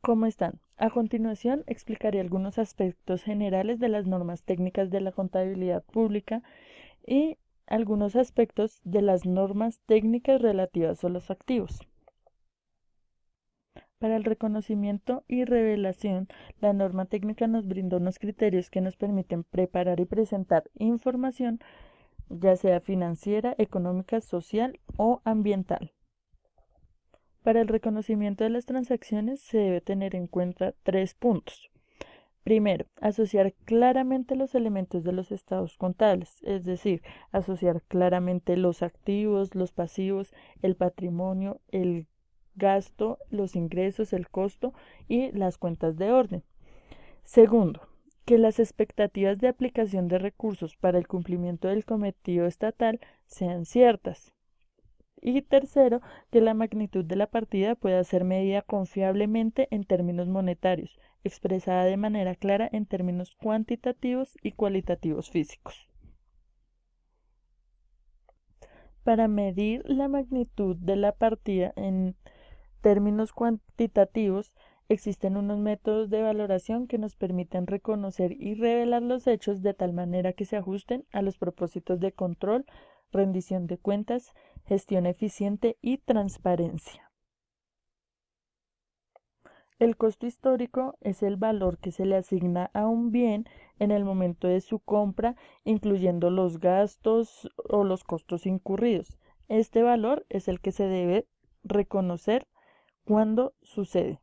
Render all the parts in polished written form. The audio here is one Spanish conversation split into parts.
¿Cómo están? A continuación explicaré algunos aspectos generales de las normas técnicas de la contabilidad pública y algunos aspectos de las normas técnicas relativas a los activos. Para el reconocimiento y revelación, la norma técnica nos brinda unos criterios que nos permiten preparar y presentar información, ya sea financiera, económica, social o ambiental. Para el reconocimiento de las transacciones se debe tener en cuenta tres puntos. Primero, asociar claramente los elementos de los estados contables, es decir, asociar claramente los activos, los pasivos, el patrimonio, el gasto, los ingresos, el costo y las cuentas de orden. Segundo, que las expectativas de aplicación de recursos para el cumplimiento del cometido estatal sean ciertas. Y tercero, que la magnitud de la partida pueda ser medida confiablemente en términos monetarios, expresada de manera clara en términos cuantitativos y cualitativos físicos. Para medir la magnitud de la partida en términos cuantitativos, existen unos métodos de valoración que nos permiten reconocer y revelar los hechos de tal manera que se ajusten a los propósitos de control, rendición de cuentas, gestión eficiente y transparencia. El costo histórico es el valor que se le asigna a un bien en el momento de su compra, incluyendo los gastos o los costos incurridos. Este valor es el que se debe reconocer cuando sucede.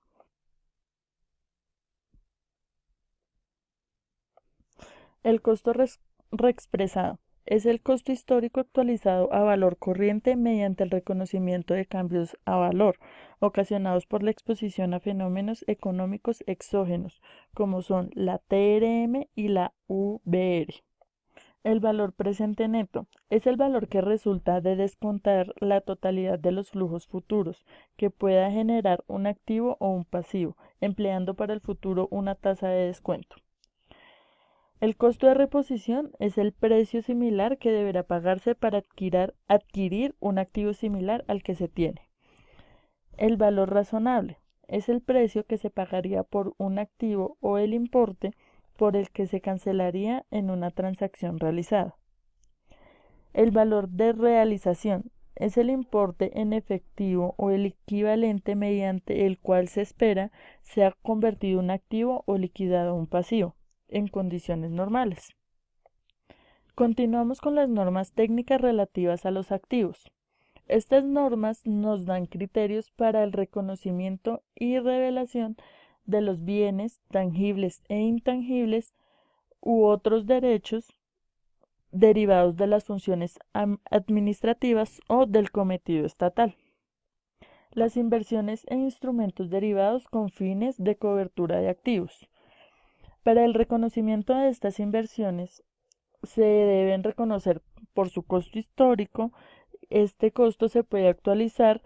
El costo reexpresado es el costo histórico actualizado a valor corriente mediante el reconocimiento de cambios a valor ocasionados por la exposición a fenómenos económicos exógenos, como son la TRM y la VR. El valor presente neto es el valor que resulta de descontar la totalidad de los flujos futuros que pueda generar un activo o un pasivo, empleando para el futuro una tasa de descuento. El costo de reposición es el precio similar que deberá pagarse para adquirir un activo similar al que se tiene. El valor razonable es el precio que se pagaría por un activo o el importe por el que se cancelaría en una transacción realizada. El valor de realización es el importe en efectivo o el equivalente mediante el cual se espera sea convertido un activo o liquidado un pasivo en condiciones normales. Continuamos con las normas técnicas relativas a los activos. Estas normas nos dan criterios para el reconocimiento y revelación de los bienes tangibles e intangibles u otros derechos derivados de las funciones administrativas o del cometido estatal. Las inversiones e instrumentos derivados con fines de cobertura de activos. Para el reconocimiento de estas inversiones se deben reconocer por su costo histórico. Este costo se puede actualizar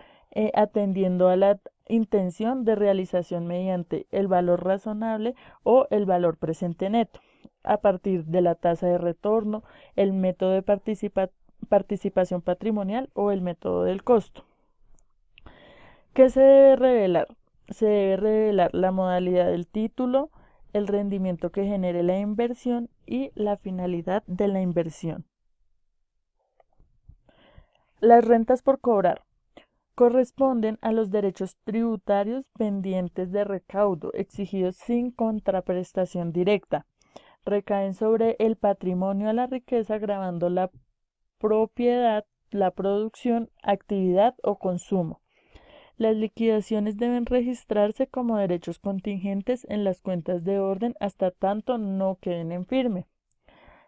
atendiendo a la intención de realización mediante el valor razonable o el valor presente neto, a partir de la tasa de retorno, el método de participación patrimonial o el método del costo. ¿Qué se debe revelar? Se debe revelar la modalidad del título, el rendimiento que genere la inversión y la finalidad de la inversión. Las rentas por cobrar corresponden a los derechos tributarios pendientes de recaudo exigidos sin contraprestación directa. Recaen sobre el patrimonio a la riqueza gravando la propiedad, la producción, actividad o consumo. Las liquidaciones deben registrarse como derechos contingentes en las cuentas de orden hasta tanto no queden en firme.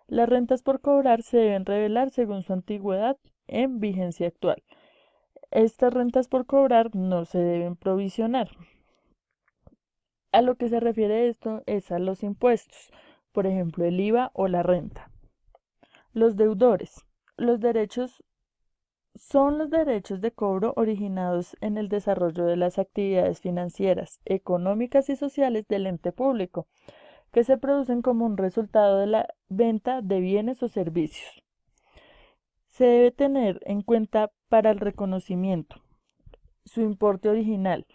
Las rentas por cobrar se deben revelar según su antigüedad en vigencia actual. Estas rentas por cobrar no se deben provisionar. A lo que se refiere esto es a los impuestos, por ejemplo el IVA o la renta. Los deudores. Los derechos son los derechos de cobro originados en el desarrollo de las actividades financieras, económicas y sociales del ente público, que se producen como un resultado de la venta de bienes o servicios. Se debe tener en cuenta para el reconocimiento su importe original,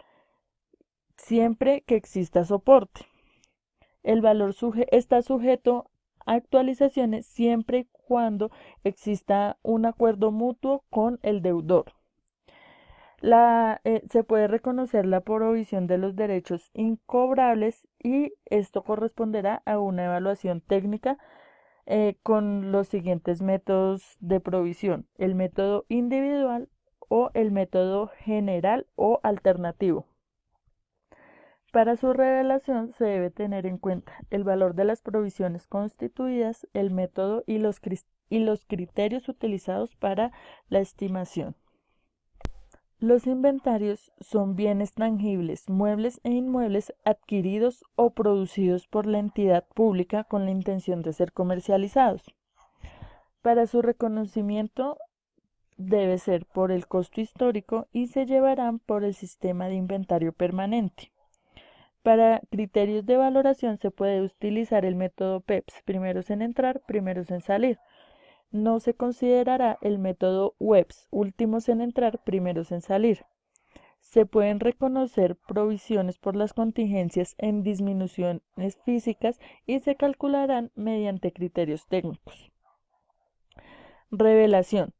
siempre que exista soporte. El valor está sujeto a actualizaciones siempre y cuando exista un acuerdo mutuo con el deudor. Se puede reconocer la provisión de los derechos incobrables y esto corresponderá a una evaluación técnica con los siguientes métodos de provisión: el método individual o el método general o alternativo. Para su revelación se debe tener en cuenta el valor de las provisiones constituidas, el método y los criterios utilizados para la estimación. Los inventarios son bienes tangibles, muebles e inmuebles adquiridos o producidos por la entidad pública con la intención de ser comercializados. Para su reconocimiento debe ser por el costo histórico y se llevarán por el sistema de inventario permanente. Para criterios de valoración se puede utilizar el método PEPS, primeros en entrar, primeros en salir. No se considerará el método WEPS, últimos en entrar, primeros en salir. Se pueden reconocer provisiones por las contingencias en disminuciones físicas y se calcularán mediante criterios técnicos. Revelación.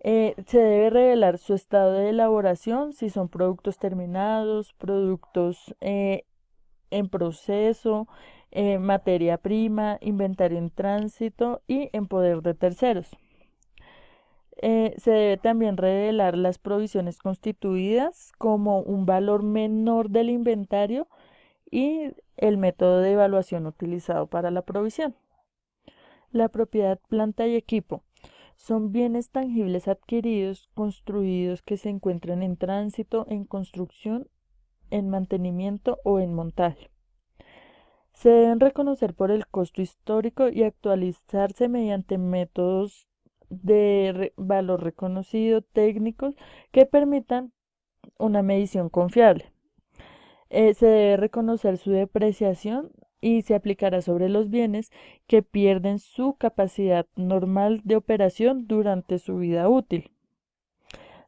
Se debe revelar su estado de elaboración, si son productos terminados, productos en proceso, materia prima, inventario en tránsito y en poder de terceros. Se debe también revelar las provisiones constituidas como un valor menor del inventario y el método de evaluación utilizado para la provisión. La propiedad, planta y equipo son bienes tangibles adquiridos, construidos que se encuentran en tránsito, en construcción, en mantenimiento o en montaje. Se deben reconocer por el costo histórico y actualizarse mediante métodos de valor reconocido técnicos que permitan una medición confiable. Se debe reconocer su depreciación y se aplicará sobre los bienes que pierden su capacidad normal de operación durante su vida útil.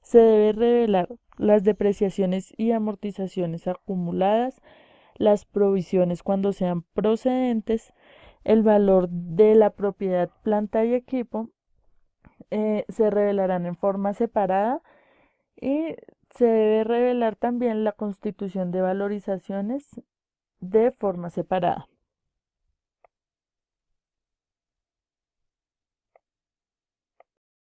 Se debe revelar las depreciaciones y amortizaciones acumuladas, las provisiones cuando sean procedentes, el valor de la propiedad, planta y equipo, se revelarán en forma separada y se debe revelar también la constitución de valorizaciones de forma separada.